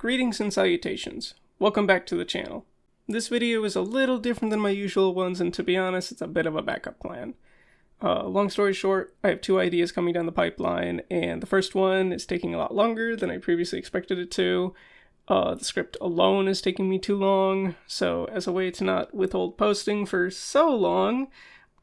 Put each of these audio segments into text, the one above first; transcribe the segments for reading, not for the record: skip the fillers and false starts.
Greetings and salutations. Welcome back to the channel. This video is a little different than my usual ones, and to be honest, it's a bit of a backup plan. Long story short, I have two ideas coming down the pipeline, and the first one is taking a lot longer than I previously expected it to. The script alone is taking me too long, so as a way to not withhold posting for so long,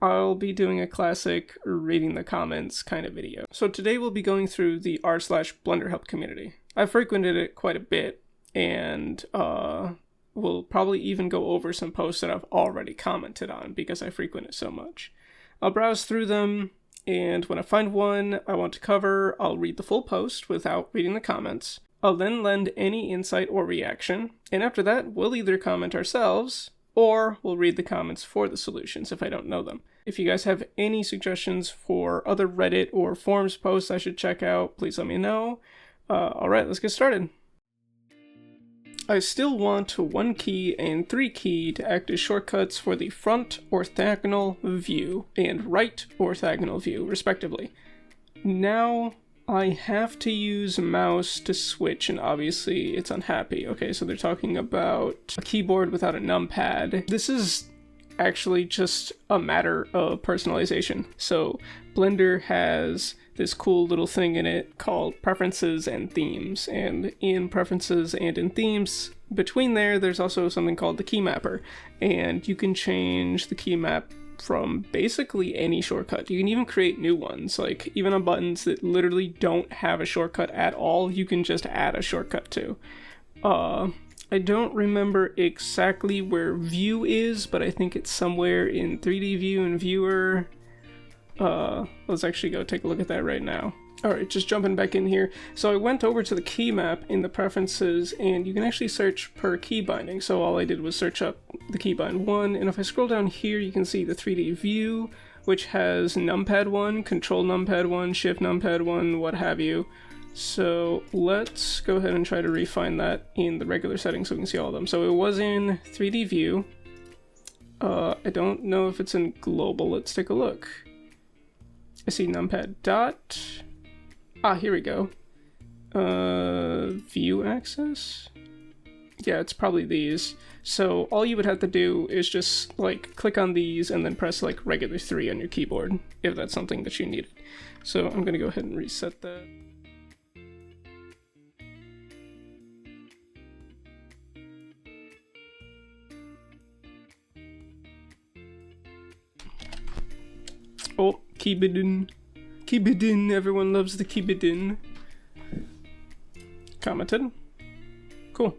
I'll be doing a classic reading the comments kind of video. So today we'll be going through the r/Blenderhelp community. I've frequented it quite a bit, and we'll probably even go over some posts that I've already commented on because I frequent it so much. I'll browse through them, and when I find one I want to cover, I'll read the full post without reading the comments. I'll then lend any insight or reaction, and after that we'll either comment ourselves, or we'll read the comments for the solutions if I don't know them. If you guys have any suggestions for other Reddit or forums posts I should check out, please let me know. Alright, let's get started. I still want 1 key and 3 key to act as shortcuts for the front orthogonal view and right orthogonal view, respectively. Now I have to use mouse to switch, and obviously it's unhappy. Okay, so they're talking about a keyboard without a numpad. This is actually just a matter of personalization. So Blender has this cool little thing in it called preferences and themes, and in preferences and in themes between there's also something called the key mapper, and you can change the key map from basically any shortcut. You can even create new ones, like even on buttons that literally don't have a shortcut at all, you can just add a shortcut to. I don't remember exactly where view is, but I think it's somewhere in 3D view and viewer. Let's actually go take a look at that right now. Alright, just jumping back in here. So I went over to the key map in the preferences, and you can actually search per key binding. So all I did was search up the keybind 1, and if I scroll down here, you can see the 3D view, which has numpad 1, control numpad 1, shift numpad 1, what have you. So let's go ahead and try to refine that in the regular settings so we can see all of them. So it was in 3D view. I don't know if it's in global. Let's take a look. I see numpad dot. Ah, here we go. View access? Yeah, it's probably these. So all you would have to do is just like click on these and then press like regular 3 on your keyboard if that's something that you needed. So I'm gonna go ahead and reset that. Oh, keybidden. Keybidden, everyone loves the keybidden. Commented. Cool.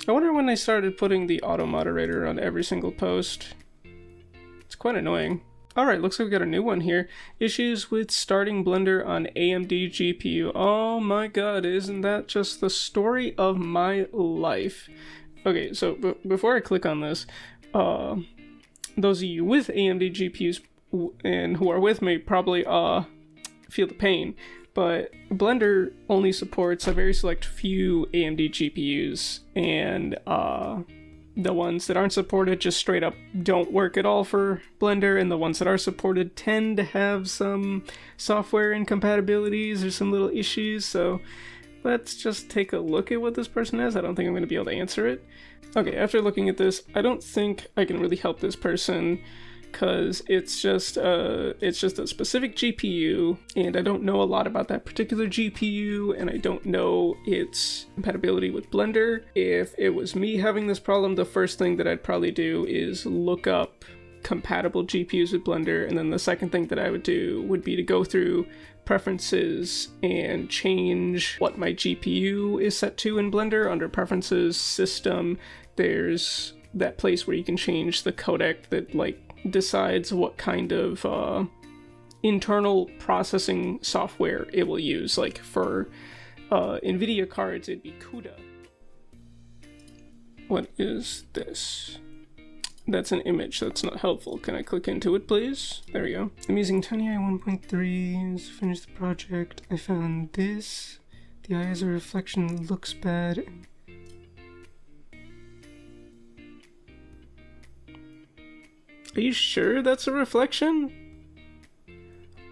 I wonder when they started putting the auto moderator on every single post. It's quite annoying. Alright, looks like we got a new one here. Issues with starting Blender on AMD GPU. Oh my god, isn't that just the story of my life? Okay, so before I click on this, those of you with AMD GPUs and who are with me probably feel the pain, but Blender only supports a very select few AMD GPUs, and the ones that aren't supported just straight up don't work at all for Blender, and the ones that are supported tend to have some software incompatibilities or some little issues. So let's just take a look at what this person has. I don't think I'm going to be able to answer it. Okay, after looking at this, I don't think I can really help this person because it's just a specific GPU, and I don't know a lot about that particular GPU, and I don't know its compatibility with Blender. If it was me having this problem, the first thing that I'd probably do is look up compatible GPUs with Blender, and then the second thing that I would do would be to go through preferences and change what my GPU is set to in Blender. Under preferences, system, there's that place where you can change the codec that like decides what kind of internal processing software it will use. Like for NVIDIA cards, it'd be CUDA. What is this? That's an image, that's not helpful. Can I click into it, please? There we go. I'm using TinyEye 1.3 to finish the project. I found this. The eye has a reflection that looks bad. Are you sure that's a reflection?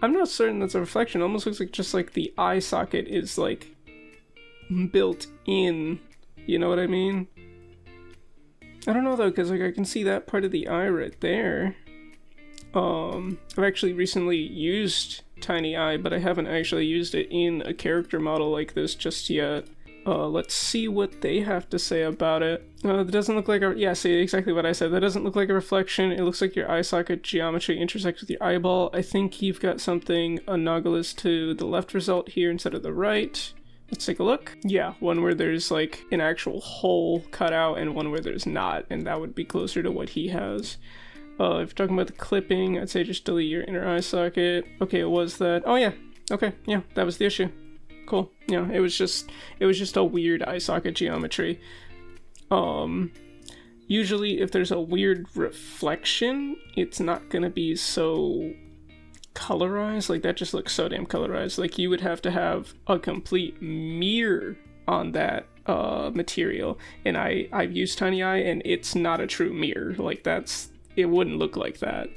I'm not certain that's a reflection. It almost looks like just like the eye socket is like built in, you know what I mean? I don't know though, because like I can see that part of the eye right there. I've actually recently used Tiny Eye, but I haven't actually used it in a character model like this just yet. Let's see what they have to say about it. It doesn't look like a... Yeah, see, exactly what I said. That doesn't look like a reflection. It looks like your eye socket geometry intersects with your eyeball. I think you've got something analogous to the left result here instead of the right. Let's take a look. Yeah, one where there's like an actual hole cut out and one where there's not, and that would be closer to what he has. If you're talking about the clipping, I'd say just delete your inner eye socket. Okay, it was that. Oh yeah, okay, yeah, that was the issue. Cool. Yeah, it was just a weird eye socket geometry. Usually if there's a weird reflection, it's not gonna be so colorized. Like, that just looks so damn colorized. Like, you would have to have a complete mirror on that material, and I've used Tiny Eye, and it's not a true mirror. Like, it wouldn't look like that.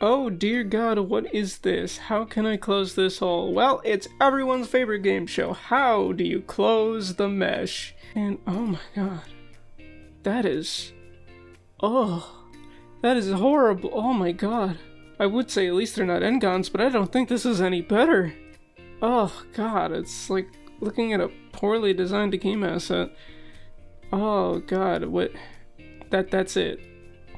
Oh dear God, what is this? How can I close this hole? Well, it's everyone's favorite game show. How do you close the mesh? And oh my God, that is horrible. Oh my God. I would say at least they're not N-gons, but I don't think this is any better. Oh God, it's like looking at a poorly designed game asset. Oh God, what? That's it?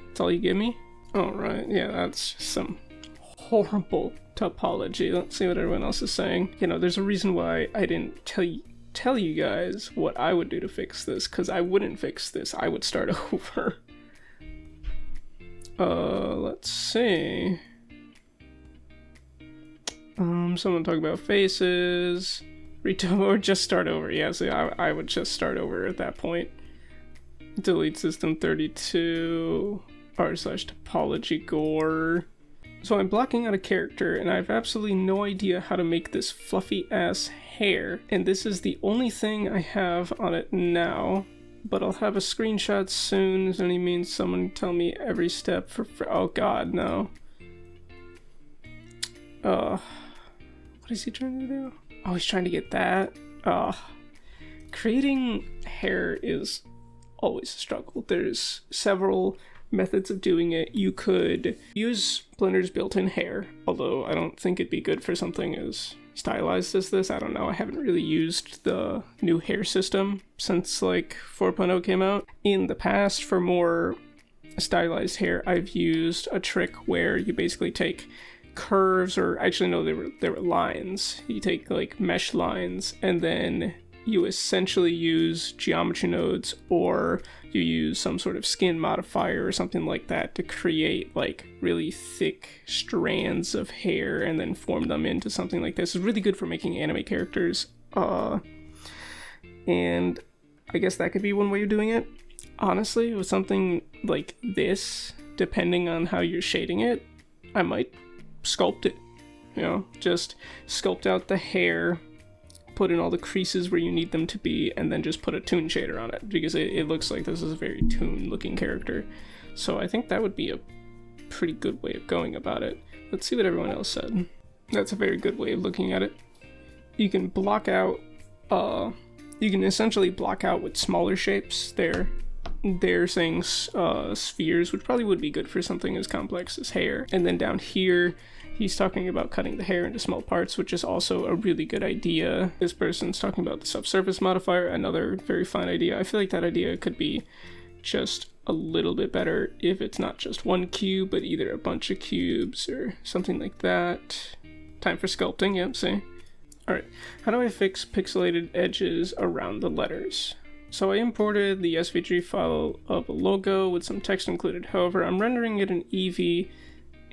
That's all you give me? Oh, right, yeah, that's just some horrible topology. Let's see what everyone else is saying. You know, there's a reason why I didn't tell you guys what I would do to fix this, because I wouldn't fix this. I would start over. Let's see. Someone talk about faces. Or just start over. Yeah, see, I would just start over at that point. Delete system 32. r/topology gore. So I'm blocking out a character, and I have absolutely no idea how to make this fluffy ass hair, and this is the only thing I have on it now, but I'll have a screenshot soon. Does any means someone tell me every step for oh God, no. What is he trying to do? Oh, he's trying to get that. Creating hair is always a struggle. There's several methods of doing it. You could use Blender's built-in hair, although I don't think it'd be good for something as stylized as this. I don't know, I haven't really used the new hair system since like 4.0 came out. In the past, for more stylized hair, I've used a trick where you basically take curves, or actually no, they were lines. You take like mesh lines, and then you essentially use geometry nodes, or you use some sort of skin modifier or something like that to create like really thick strands of hair and then form them into something like this. It's really good for making anime characters. And I guess that could be one way of doing it. Honestly, with something like this, depending on how you're shading it, I might sculpt it. You know, just sculpt out the hair, put in all the creases where you need them to be, and then just put a toon shader on it, because it looks like this is a very toon looking character. So I think that would be a pretty good way of going about it. Let's see what everyone else said. That's a very good way of looking at it. You can block out, you can essentially block out with smaller shapes. They're saying spheres, which probably would be good for something as complex as hair. And then down here, he's talking about cutting the hair into small parts, which is also a really good idea. This person's talking about the subsurface modifier, another very fine idea. I feel like that idea could be just a little bit better if it's not just one cube, but either a bunch of cubes or something like that. Time for sculpting, yep, see? Alright, how do I fix pixelated edges around the letters? So I imported the SVG file of a logo with some text included. However, I'm rendering it in Eevee,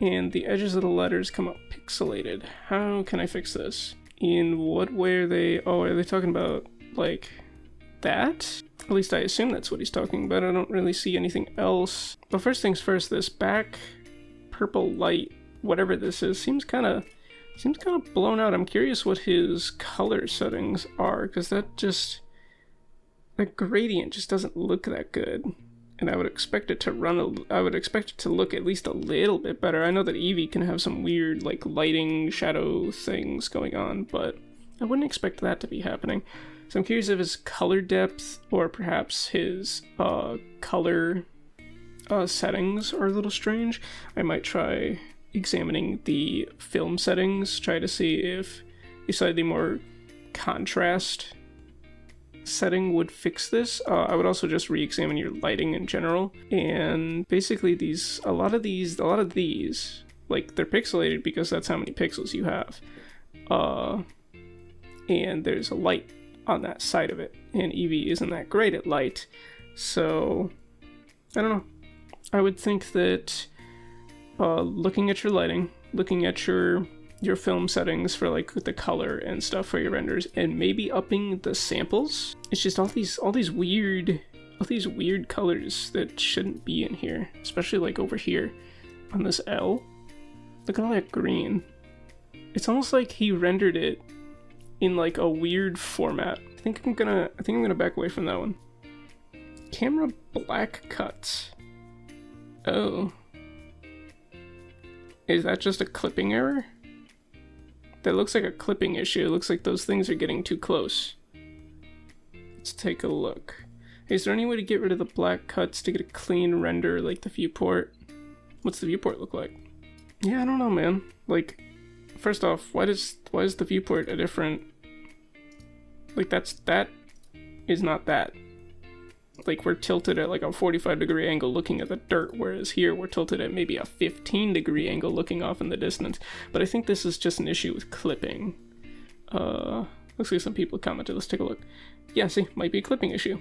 and the edges of the letters come up pixelated. How can I fix this? In what way are they... Oh, are they talking about, like, that? At least I assume that's what he's talking about. I don't really see anything else. But first things first, this back purple light, whatever this is, seems kind of blown out. I'm curious what his color settings are, because that just... the gradient just doesn't look that good. And I would expect it to I would expect it to look at least a little bit better. I know that Eevee can have some weird, like, lighting, shadow things going on, but I wouldn't expect that to be happening. So I'm curious if his color depth or perhaps his color settings are a little strange. I might try examining the film settings, try to see if a slightly more contrast setting would fix this. I would also just re-examine your lighting in general, and basically a lot of these, like, they're pixelated because that's how many pixels you have, and there's a light on that side of it, and Eevee isn't that great at light, so I don't know. I would think that looking at your lighting, looking at your film settings for like the color and stuff for your renders, and maybe upping the samples. It's just all these weird colors that shouldn't be in here, especially like over here on this L. Look at all that green. It's almost like he rendered it in like a weird format. I think I'm gonna back away from that one. Camera black cuts. Oh. Is that just a clipping error? That looks like a clipping issue. It looks like those things are getting too close. Let's take a look. Hey, is there any way to get rid of the black cuts to get a clean render like the viewport? What's the viewport look like? Yeah, I don't know, man. Like, first off, why is the viewport a different... Like, that is not that. Like, we're tilted at like a 45-degree angle looking at the dirt, whereas here we're tilted at maybe a 15-degree angle looking off in the distance. But I think this is just an issue with clipping. Looks like some people commented. Let's take a look. Yeah, see, might be a clipping issue.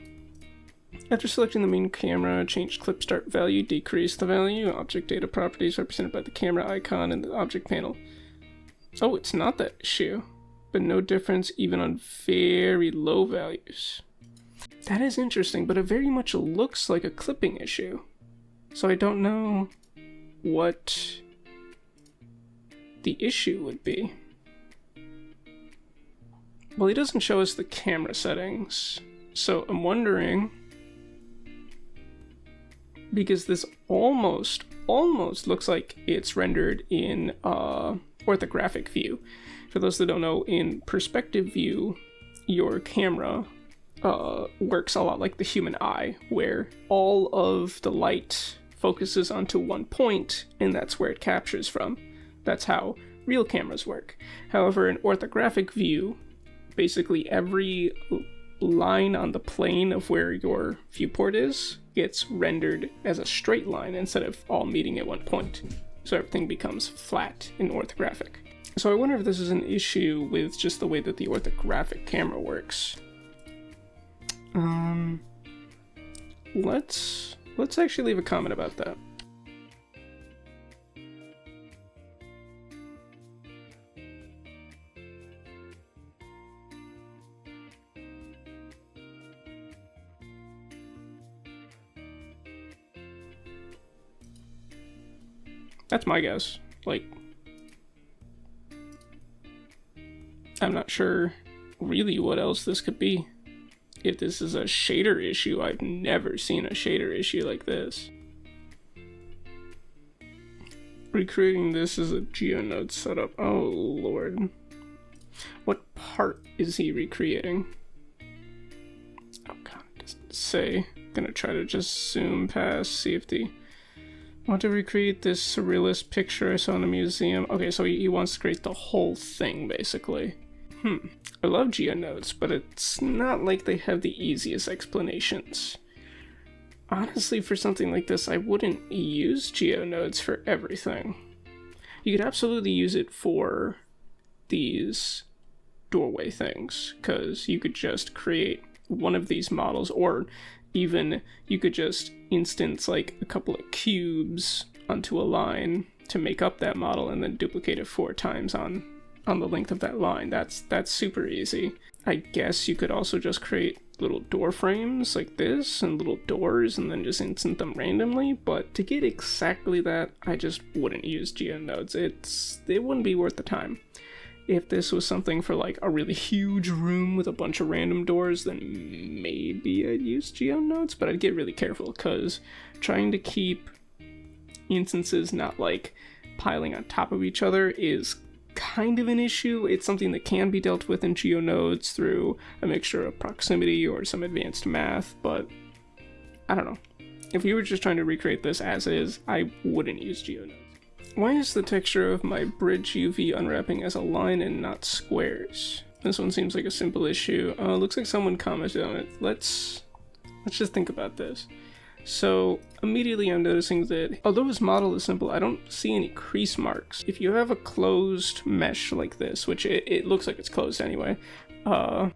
After selecting the main camera, change clip start value, decrease the value. Object data properties represented by the camera icon in the object panel. Oh, it's not that issue, but no difference even on very low values. That is interesting, but it very much looks like a clipping issue. So I don't know what the issue would be. Well, he doesn't show us the camera settings, so I'm wondering, because this almost looks like it's rendered in orthographic view. For those that don't know, in perspective view, your camera works a lot like the human eye, where all of the light focuses onto one point, and that's where it captures from. That's how real cameras work. However, in orthographic view, basically every line on the plane of where your viewport is gets rendered as a straight line instead of all meeting at one point. So everything becomes flat in orthographic. So I wonder if this is an issue with just the way that the orthographic camera works. Let's actually leave a comment about that. That's my guess. Like, I'm not sure really what else this could be. If this is a shader issue, I've never seen a shader issue like this. Recreating this as a GeoNode setup. Oh lord. What part is he recreating? Oh god, it doesn't say. I'm gonna try to just zoom past, see if the... I want to recreate this surrealist picture I saw in a museum. Okay, so he wants to create the whole thing, basically. I love GeoNodes, but it's not like they have the easiest explanations. Honestly, for something like this, I wouldn't use GeoNodes for everything. You could absolutely use it for these doorway things, because you could just create one of these models, or even you could just instance like a couple of cubes onto a line to make up that model and then duplicate it 4 times on the length of that line. That's super easy. I guess you could also just create little door frames like this and little doors and then just instant them randomly, but to get exactly that, I just wouldn't use GeoNodes. It wouldn't be worth the time. If this was something for like a really huge room with a bunch of random doors, then maybe I'd use GeoNodes, but I'd get really careful because trying to keep instances not like piling on top of each other is kind of an issue. It's something that can be dealt with in GeoNodes through a mixture of proximity or some advanced math, but I don't know. If you were just trying to recreate this as is, I wouldn't use GeoNodes. Why is the texture of my bridge UV unwrapping as a line and not squares? This one seems like a simple issue. Looks like someone commented on it. Let's just think about this. So immediately I'm noticing that although his model is simple, I don't see any crease marks. If you have a closed mesh like this, which it looks like it's closed anyway,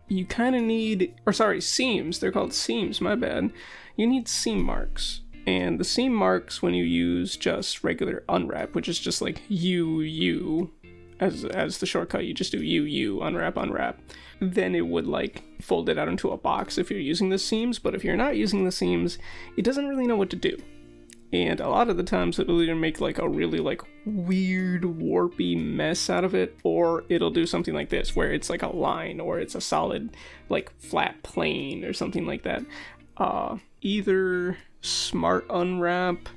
you kind of need, or sorry, seams. They're called seams, my bad. You need seam marks. And the seam marks, when you use just regular unwrap, which is just like U, as the shortcut, you just do U, unwrap, then it would like fold it out into a box if you're using the seams. But if you're not using the seams, it doesn't really know what to do. And a lot of the times it'll either make like a really like weird warpy mess out of it, or it'll do something like this where it's like a line or it's a solid like flat plane or something like that. Either smart unwrap,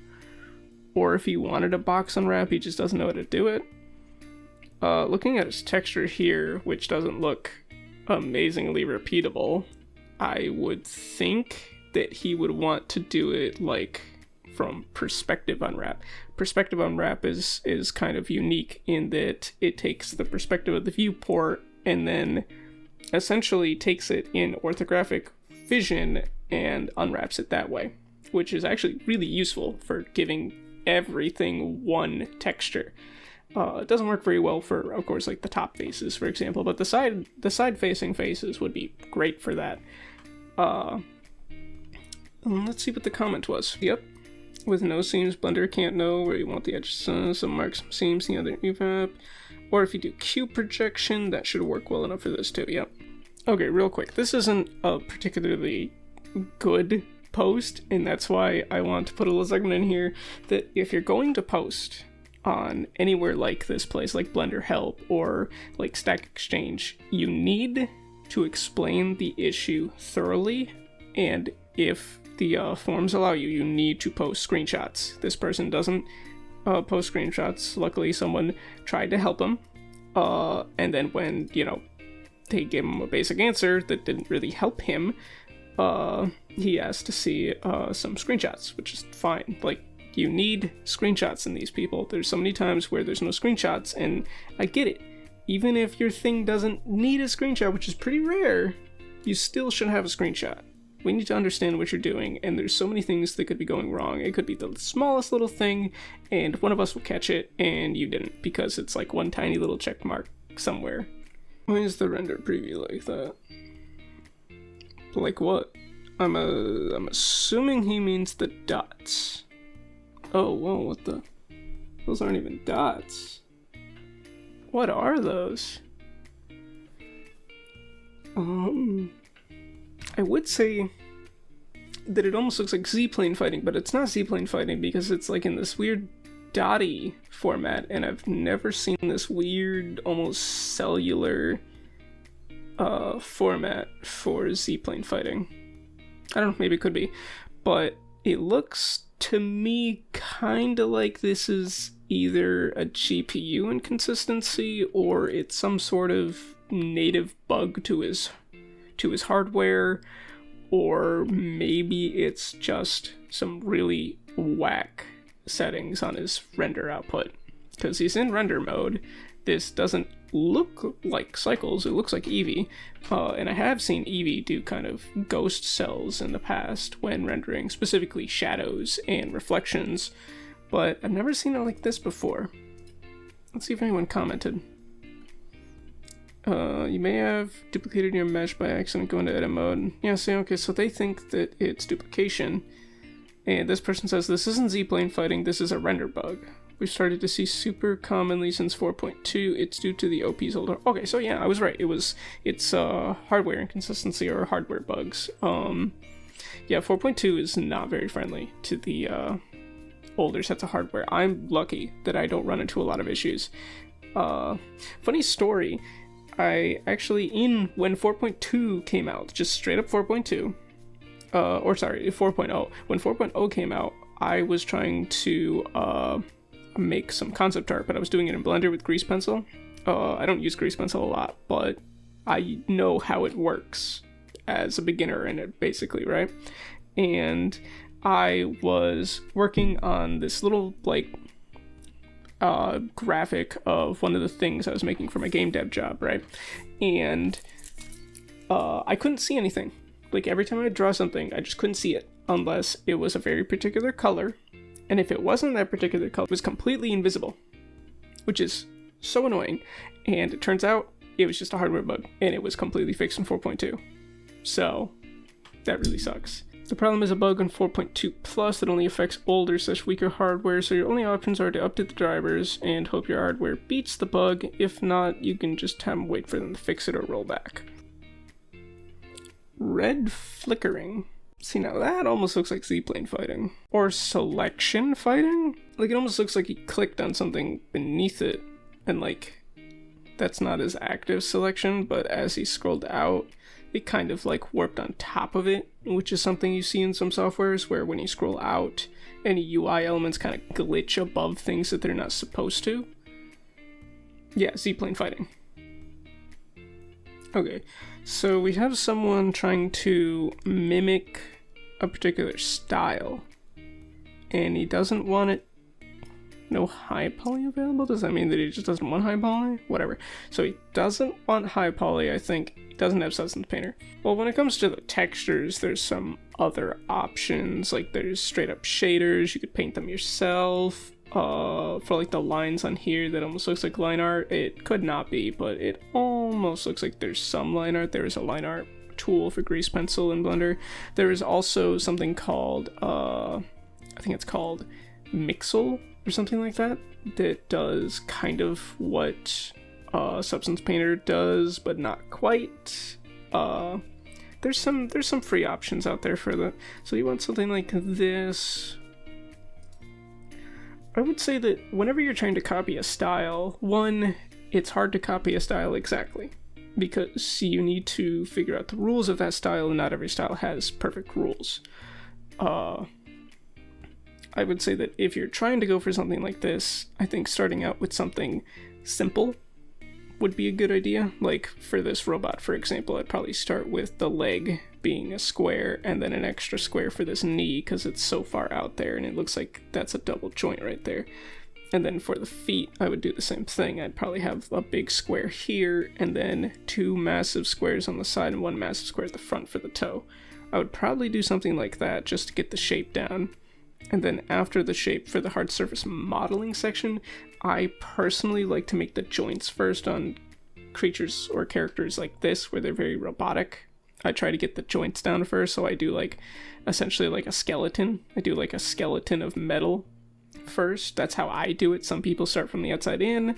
or if he wanted a box unwrap, he just doesn't know how to do it. Looking at his texture here, which doesn't look amazingly repeatable, I would think that he would want to do it like from perspective unwrap. Perspective unwrap is kind of unique in that it takes the perspective of the viewport and then essentially takes it in orthographic vision and unwraps it that way, which is actually really useful for giving everything one texture. It doesn't work very well for, of course, like the top faces, for example, but the side-facing faces would be great for that. Let's see what the comment was. Yep. With no seams, Blender can't know where you want the edges, some marks, some seams, the other evap. Or if you do cube projection, that should work well enough for this too, yep. Okay, real quick. This isn't a particularly good post, and that's why I want to put a little segment in here that if you're going to post on anywhere like this place, like Blenderhelp or like Stack Exchange, you need to explain the issue thoroughly, and if the forms allow you, you need to post screenshots. This person doesn't post screenshots. Luckily, someone tried to help him, and then when, you know, they gave him a basic answer that didn't really help him, he asked to see some screenshots, which is fine. Like, you need screenshots in these people. There's so many times where there's no screenshots, and I get it. Even if your thing doesn't need a screenshot, which is pretty rare, you still should have a screenshot. We need to understand what you're doing, and there's so many things that could be going wrong. It could be the smallest little thing, and one of us will catch it, and you didn't, because it's like one tiny little check mark somewhere. Why is the render preview like that? Like what? I'm assuming he means the dots. Oh, whoa, what the? Those aren't even dots. What are those? I would say that it almost looks like Z-plane fighting, but it's not Z-plane fighting because it's like in this weird dotty format, and I've never seen this weird, almost cellular format for Z-plane fighting. I don't know, maybe it could be, but it looks to me kinda like this is either a GPU inconsistency or it's some sort of native bug to his hardware, or maybe it's just some really whack settings on his render output. Because he's in render mode. This doesn't look like cycles, it looks like Eevee. And I have seen Eevee do kind of ghost cells in the past when rendering specifically shadows and reflections, but I've never seen it like this before. Let's see if anyone commented. You may have duplicated your mesh by accident going to edit mode. Yeah, see, okay, so they think that it's duplication. And this person says, this isn't Z-plane fighting, this is a render bug. We've started to see super commonly since 4.2. It's due to the OP's older. Okay, so yeah, I was right. It's hardware inconsistency or hardware bugs. Yeah, 4.2 is not very friendly to the older sets of hardware. I'm lucky that I don't run into a lot of issues. Funny story. I actually, when 4.2 came out, just straight up 4.2, or sorry, 4.0. When 4.0 came out, I was trying to make some concept art, but I was doing it in Blender with grease pencil, I don't use grease pencil a lot, but I know how it works as a beginner in it, basically, right? And I was working on this little, like, graphic of one of the things I was making for my game dev job, right? And I couldn't see anything. Like, every time I'd draw something, I just couldn't see it unless it was a very particular color. And if it wasn't that particular color, it was completely invisible, which is so annoying. And it turns out it was just a hardware bug, and it was completely fixed in 4.2. So that really sucks. The problem is a bug in 4.2 plus that only affects older / weaker hardware, so your only options are to update the drivers and hope your hardware beats the bug. If not, you can just have them wait for them to fix it or roll back. Red flickering. See, now that almost looks like Z-plane fighting. Or selection fighting? Like, it almost looks like he clicked on something beneath it, and like, that's not his active selection, but as he scrolled out, it kind of like warped on top of it, which is something you see in some softwares where when you scroll out, any UI elements kind of glitch above things that they're not supposed to. Yeah, Z-plane fighting. Okay, so we have someone trying to mimic a particular style, and he doesn't want it. No high poly available? Does that mean that he just doesn't want high poly? Whatever. So he doesn't want high poly, I think. He doesn't have Substance Painter. Well, when it comes to the textures, there's some other options. Like, there's straight up shaders. You could paint them yourself. For like the lines on here that almost looks like line art. It could not be, but it almost looks like there's some line art. There is a line art tool for grease pencil in Blender. There is also something called, I think it's called Mixel or something like that, that does kind of what Substance Painter does, but not quite. There's some free options out there for that. So you want something like this. I would say that whenever you're trying to copy a style, one, it's hard to copy a style exactly, because you need to figure out the rules of that style, and not every style has perfect rules. I would say that if you're trying to go for something like this, I think starting out with something simple would be a good idea. Like for this robot, for example, I'd probably start with the leg being a square and then an extra square for this knee because it's so far out there and it looks like that's a double joint right there. And then for the feet, I would do the same thing. I'd probably have a big square here and then 2 massive squares on the side and 1 massive square at the front for the toe. I would probably do something like that just to get the shape down. And then after the shape for the hard surface modeling section, I personally like to make the joints first on creatures or characters like this where they're very robotic. I try to get the joints down first, so I do like essentially like a skeleton. I do like a skeleton of metal first. That's how I do it. Some people start from the outside in.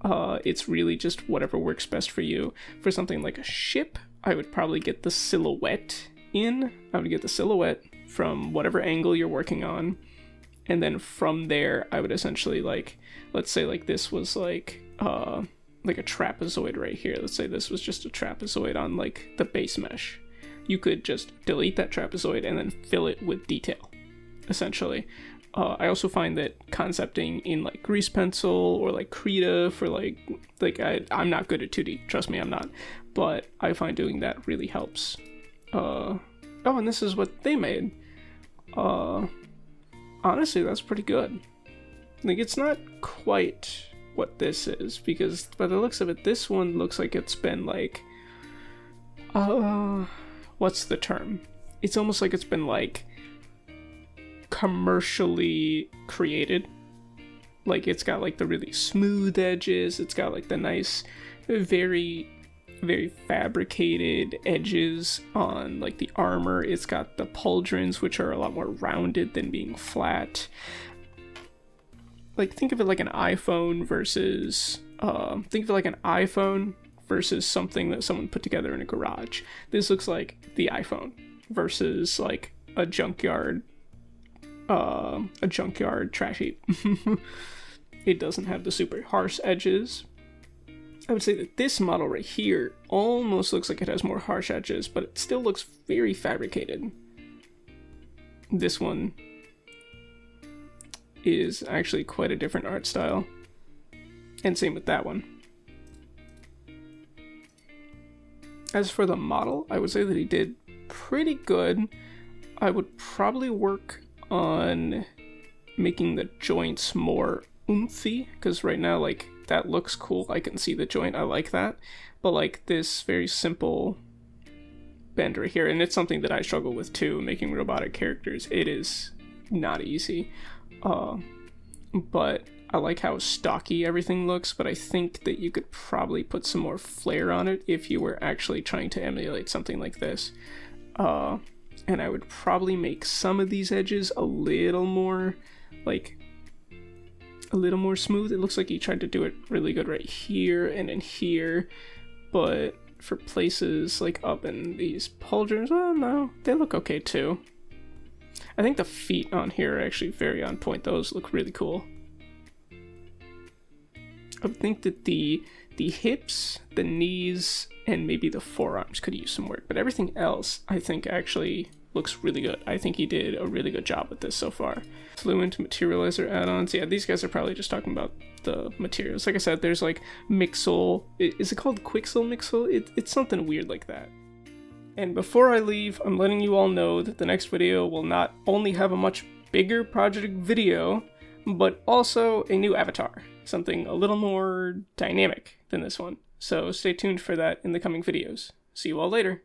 It's really just whatever works best for you. For something like a ship, I would probably get the silhouette in. I would get the silhouette from whatever angle you're working on, and then from there I would essentially, like, let's say like this was like a trapezoid right here. Let's say this was just a trapezoid on like the base mesh. You could just delete that trapezoid and then fill it with detail, essentially. I also find that concepting in like grease pencil or like Krita for like I'm not good at 2D, trust me, I'm not, but I find doing that really helps. Oh, and this is what they made. Honestly, that's pretty good. Like, it's not quite what this is, because by the looks of it, this one looks like it's been like, what's the term? It's almost like it's been like commercially created. Like, it's got like the really smooth edges, it's got like the nice, very fabricated edges on like the armor. It's got the pauldrons, which are a lot more rounded than being flat. Like, think of it like an iPhone versus something that someone put together in a garage. This looks like the iPhone versus like a junkyard trash heap. It doesn't have the super harsh edges. I would say that this model right here almost looks like it has more harsh edges, but it still looks very fabricated. This one is actually quite a different art style. And same with that one. As for the model, I would say that he did pretty good. I would probably work on making the joints more oomphy, because right now, like, that looks cool. I can see the joint, I like that. But like this very simple bend right here, and it's something that I struggle with too, making robotic characters. It is not easy. But I like how stocky everything looks, but I think that you could probably put some more flair on it if you were actually trying to emulate something like this. And I would probably make some of these edges a little more, like, a little more smooth. It looks like he tried to do it really good right here and in here, but for places like up in these pauldrons, oh no, they look okay too. I think the feet on here are actually very on point. Those look really cool. I would think that the hips, the knees, and maybe the forearms could use some work, but everything else I think actually looks really good. I think he did a really good job with this so far. Fluent materializer add-ons. Yeah, these guys are probably just talking about the materials. Like I said, there's like Mixel. Is it called Quixel Mixel? It's something weird like that. And before I leave, I'm letting you all know that the next video will not only have a much bigger project video, but also a new avatar. Something a little more dynamic than this one. So stay tuned for that in the coming videos. See you all later.